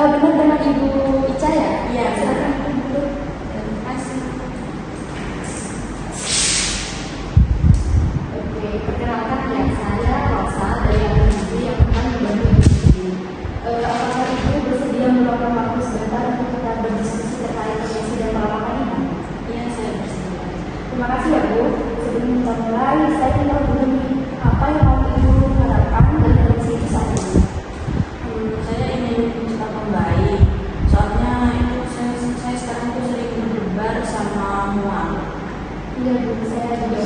Benar dengan Ibu Ica ya? Iya. Silakan Ibu. Terima kasih. Oke, perkenalkan ya, saya Rosa dari Akademi yang akan membantu Ibu sendiri. Apakah Ibu bersedia meluangkan waktu sebentar untuk kita berdiskusi terkait kondisi dan perawatan Ibu? Iya, saya bersedia. Terima kasih ya Bu. Sebelum kita mulai, saya ingin tahu dulu nih, apa yang mau Ibu harapkan dari kondisi Ibu saat ini? Saya ingin cepat membaik. Soalnya itu saya sekarang tuh sering berdebar sama mual. Iya Bu, saya juga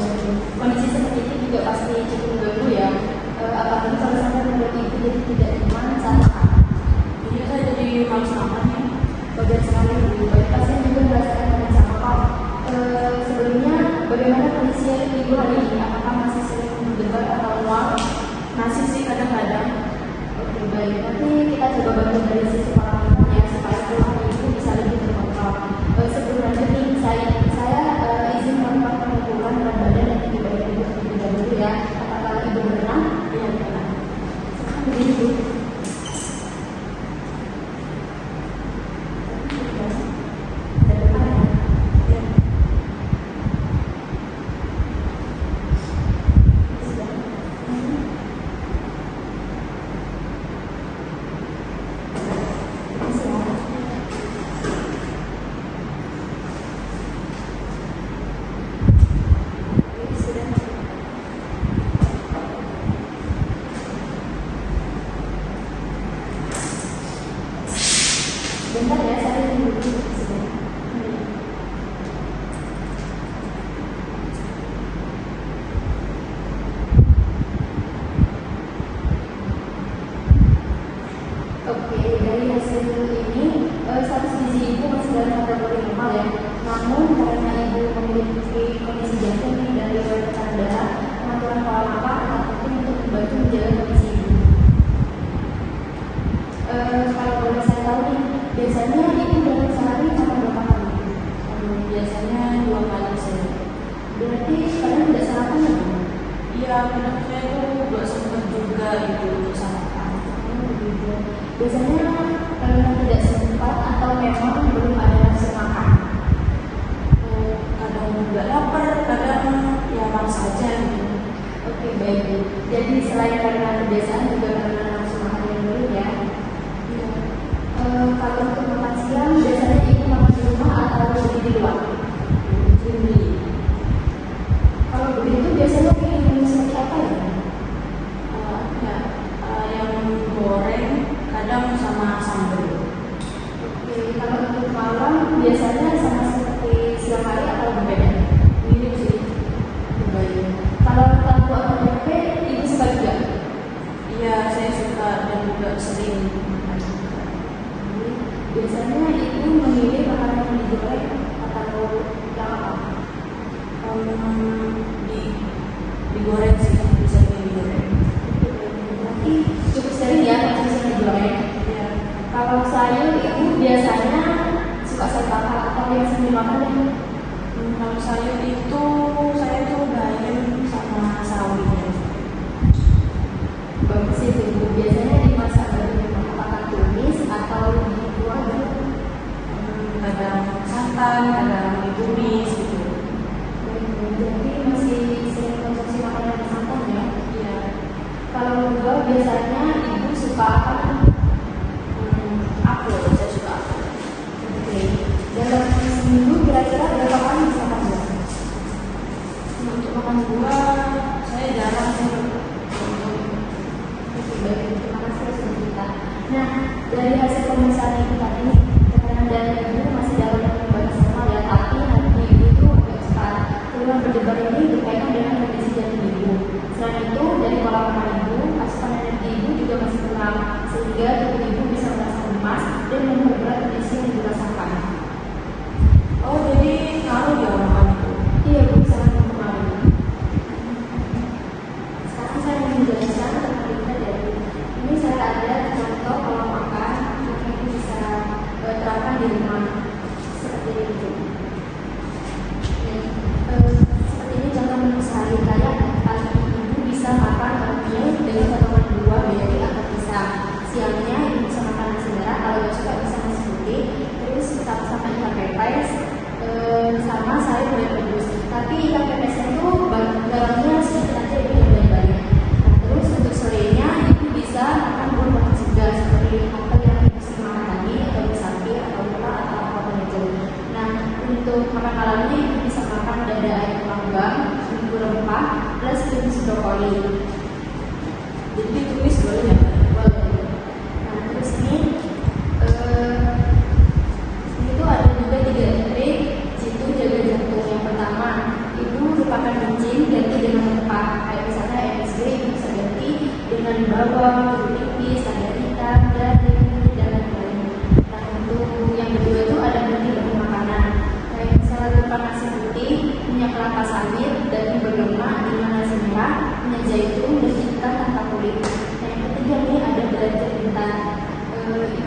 kondisi seperti ini juga pasti cukup mengganggu ya. Apalagi kalau sampai membuat Ibu jadi tidak nyaman saat makan. Iya, saya jadi malas makan ya. Wajar sekali Bu, banyak pasien juga merasakan hal yang sama kok. Sebelumnya, bagaimana kondisi Ibu hari ini? Apakah masih sering berdebar atau mual? Masih sih kadang-kadang. Oke, baik. Nanti kita coba bantu dari sisi perawatan ya, supaya keluhan Ibu bisa lebih terkontrol. Sebelum lanjut nih, saya izin melakukan pengukuran berat badan dan tinggi badan Ibu terlebih dahulu ya. Apakah Ibu berenang? Iya, benar. Begini Bu. Bentar ya, saya ingin dulu sebentar. Oke, dari hasil ini status gizi Ibu masih dalam kategori normal ya. Namun karena Ibu memiliki kondisi jantung dan riwayat tekanan darah, pengaturan pola makan akan penting untuk membantu menjaga kondisi Ibu. Kalau boleh saya tahu nih, biasanya Ibu dalam sehari makan berapa kali? Biasanya 2 kali saja. Berarti kadang tidak sarapan ya Bu? Iya, kadang saya tuh gak sempat juga itu sarapan. Biasanya karena tidak sempat atau memang belum ada nafsu makan. Kadang juga lapar, kadang ya malas aja gitu. Oke, baik Bu. Jadi selain karena kebiasaan juga karena nafsu makan yang belum ya. Iya. Kalau untuk makan siang biasanya Ibu makan di rumah atau beli di luar? Beli. Kalau begitu biasanya ingin seperti apa ya? Yang goreng kadang sama sambal. Oke, kalau untuk malam biasanya sama seperti siang hari atau berbeda? Mirip sih. Baik. Kalau tahu atau tempe Ibu suka juga? Iya, saya suka dan juga sering. Biasanya Ibu memilih makanan yang digoreng atau yang apa? Digoreng sih, bisa digoreng. Berarti cukup sering ya konsumsi digoreng. Iya. Kalau sayur Ibu biasanya suka sayur apa atau yang sering dimakan ya? Kalau sayur itu saya tuh bayam sama sawinya. Bagus sih Ibu. Biasanya dimasak dari apakah tumis atau dibuat gitu? Kadang santan, kadang ditumis gitu. Jadi masih sering konsumsi makanan yang santan ya? Iya. Kalau berdua biasanya Ibu suka apa? Apel, saya suka apel. Oke. Dalam seminggu kira-kira berapa kali bisa makan buah? Untuk makan buah, saya jarang sih. Oke, baik. Terima kasih atas cerita. Nah, dari hasil pemeriksaan Ibu tadi, tekanan darah Ibu masih dalam batas normal ya, tapi nanti Ibu itu agak cepat. Keluhan berdebar ini berkaitan dengan kondisi jantung Ibu. Selain itu, dari pola makan Ibu, asupan energi Ibu juga masih kurang, sehingga tubuh Ibu bisa merasa lemas dan memperberat kondisi yang Ibu rasakan. Oh, jadi ngaruh ya makan itu? Iya Bu, sangat mempengaruhi. Sekarang saya mau menjelaskan tentang dari ini. Saya ada contoh pola makan yang Ibu bisa terapkan di rumah seperti ini. Seperti ini contoh menu sehari kayak pagi Ibu bisa makan oatmeal dengan potongan buah, beri atau pisang. Siangnya Ibu bisa makan nasi merah, kalau nggak suka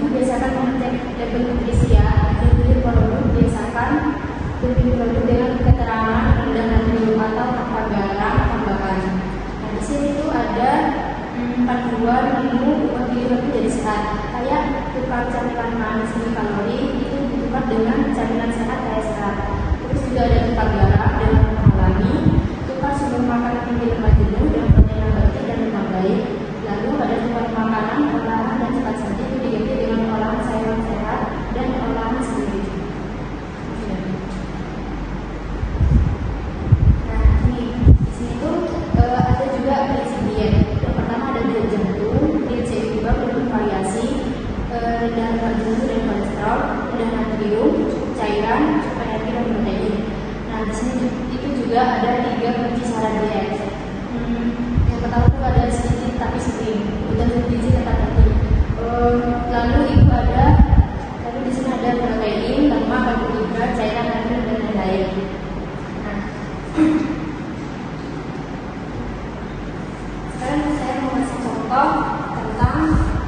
biasakan mengecek label nutrisi ya. Dan beli produk biasakan beli produk dengan keterangan rendah natrium atau tanpa garam tambahan. Nah di sini tuh ada panduan menu upah lebih jadi sehat. Kayak tukar camilan manis tinggi kalori itu ditukar dengan camilan sehat kayak sehat. Terus juga ada tukar garam dengan menghalangi, tukar sumber makanan tinggi lemak jenuh dengan protein nabati dan lemak baik. Lalu ada tukar makanan olahan dan cepat saji itu diganti dengan olahan sayuran sehat dan olahan sendiri. Nah ini di sini tuh ada juga berisi diet. Yang pertama ada diet jantung, diet seimbang bervariasi, rendah lemak jenuh dan kolesterol, rendah natrium, cairan, cukup energi dan protein. Nah di sini itu juga ada 3 kunci syarat diet. Yang pertama itu ada sedikit tapi sering, udah gizi tetap penting. Lalu itu ada, lalu di sini ada protein, lemak, karbohidrat, cairan, natrium dan lain-lain. Nah, sekarang saya mau kasih contoh tentang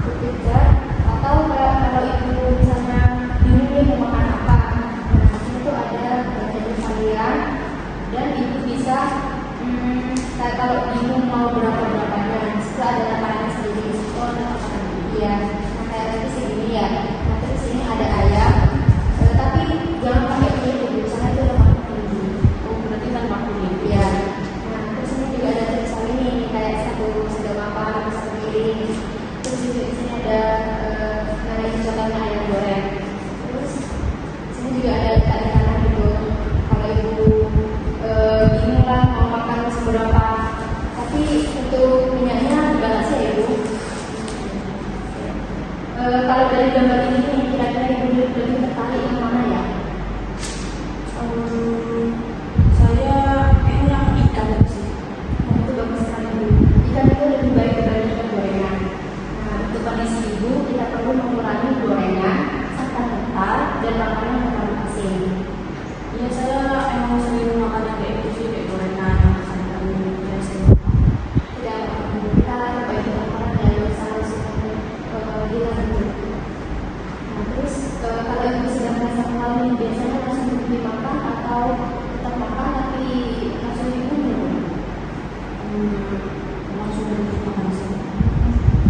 karbohidrat atau kalau ibu misalnya bingung mau makan apa. Nah, di sini tuh ada jenis varian dan ibu bisa kayak kalau bingung mau berapa-berapanya, itu ada takarannya sendiri. Oh, iya. Nah, kayak tadi segini ya. Nah, terus sini ada ayam. Tapi jangan pakai kulit, misalnya itu lemak tinggi. Oh, berarti tanpa kulit. Iya. Nah, terus ini juga ada tulisan ini kayak satu sedang makan, satu piring. Terus juga di sini ada ini contohnya ayam goreng. Terus di sini juga ada tanda gitu. Kalau ibu bingung lah mau makan seberapa, tapi untuk minyaknya dibatasi ya ibu. Kalau dari gambar ini nih, kira-kira ibu lebih tertarik yang mana ya? Saya kayaknya ikan sih. Nah, itu bagus sekali ibu. Ikan itu lebih baik dibandingkan gorengan. Nah, untuk kondisi ibu kita perlu mengurangi gorengan, santan kental, dan makanan yang terlalu asin. Iya, saya emang sering makan yang kayak itu sih, kayak gorengan, santan, biasanya. Tidak kita perbaiki makanan yang bisa langsung dilanjut. Nah, terus kalau ibu sedang merasa mual nih, biasanya langsung berhenti makan atau tetap makan tapi langsung dibunuh? Langsung berhenti makan sih.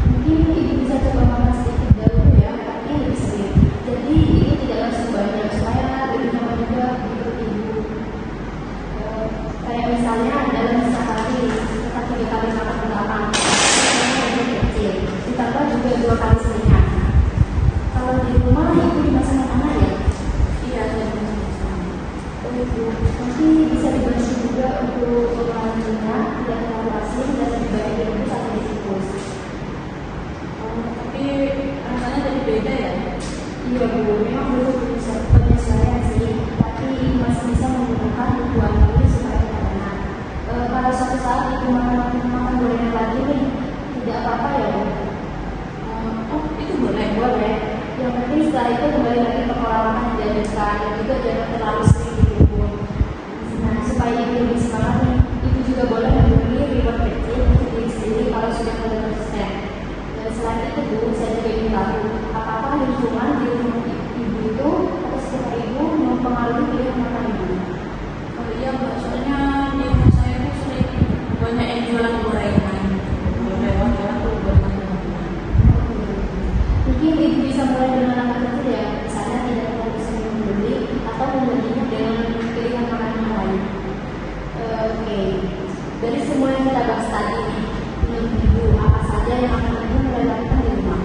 Mungkin ibu bisa coba makan sedikit dahulu ya, tapi lebih sering. Jadi ibu tidak langsung banyak supaya lebih nyaman juga di perut ibu. Kayak misalnya dalam sehari tetap 3 kali makan pertama, yang kecil, ditambah juga 2 kali selingan. Kalau di rumah ibu dimasak anak ya? Iya, saya bisa. Oh ibu, nanti bisa dibantu juga untuk pengolahan minyak, tidak terlalu asin dan lebih baik direbus atau dikukus. Tapi rasanya jadi beda ya. Iya bu, memang belum penyesuaian sih, tapi masih bisa menggunakan buah ini supaya tidak enak. Kalau suatu saat ibu makan gorengan lagi nih, tidak apa-apa ya bu? Oh, itu boleh. Boleh. Yang penting setelah itu kembali lagi ke pola makan yang dianjurkan dan juga jangan terlalu sering ditimbun. Nah, supaya ibu lebih semangat nih, ibu juga boleh memberi reward kecil untuk diri sendiri kalau sudah mulai konsisten. Dan selain itu bu, saya juga ingin tahu apakah lingkungan di rumah ibu itu atau sekitar ibu mempengaruhi pilihan makan ibu? Oh iya, Mbak, soalnya di rumah saya tuh sering banyak yang jualan gorengan. Lewat-lewat tuh gorengan. Mungkin ibu bisa mulai dengan langkah kecil ya, misalnya tidak terlalu sering membeli atau membelinya dengan pilihan makanan yang lain. Oke, dari semua yang kita bahas tadi nih, menurut ibu apa saja yang akan ibu mulai lakukan di rumah?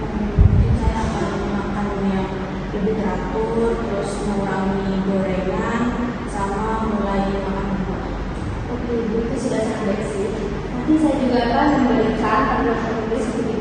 Mungkin saya akan makan yang lebih teratur, terus mengurangi gorengan, sama mulai makan buah. Oke, ibu itu sudah sangat baik sih. Nanti saya juga akan memberikan panduan penulis untuk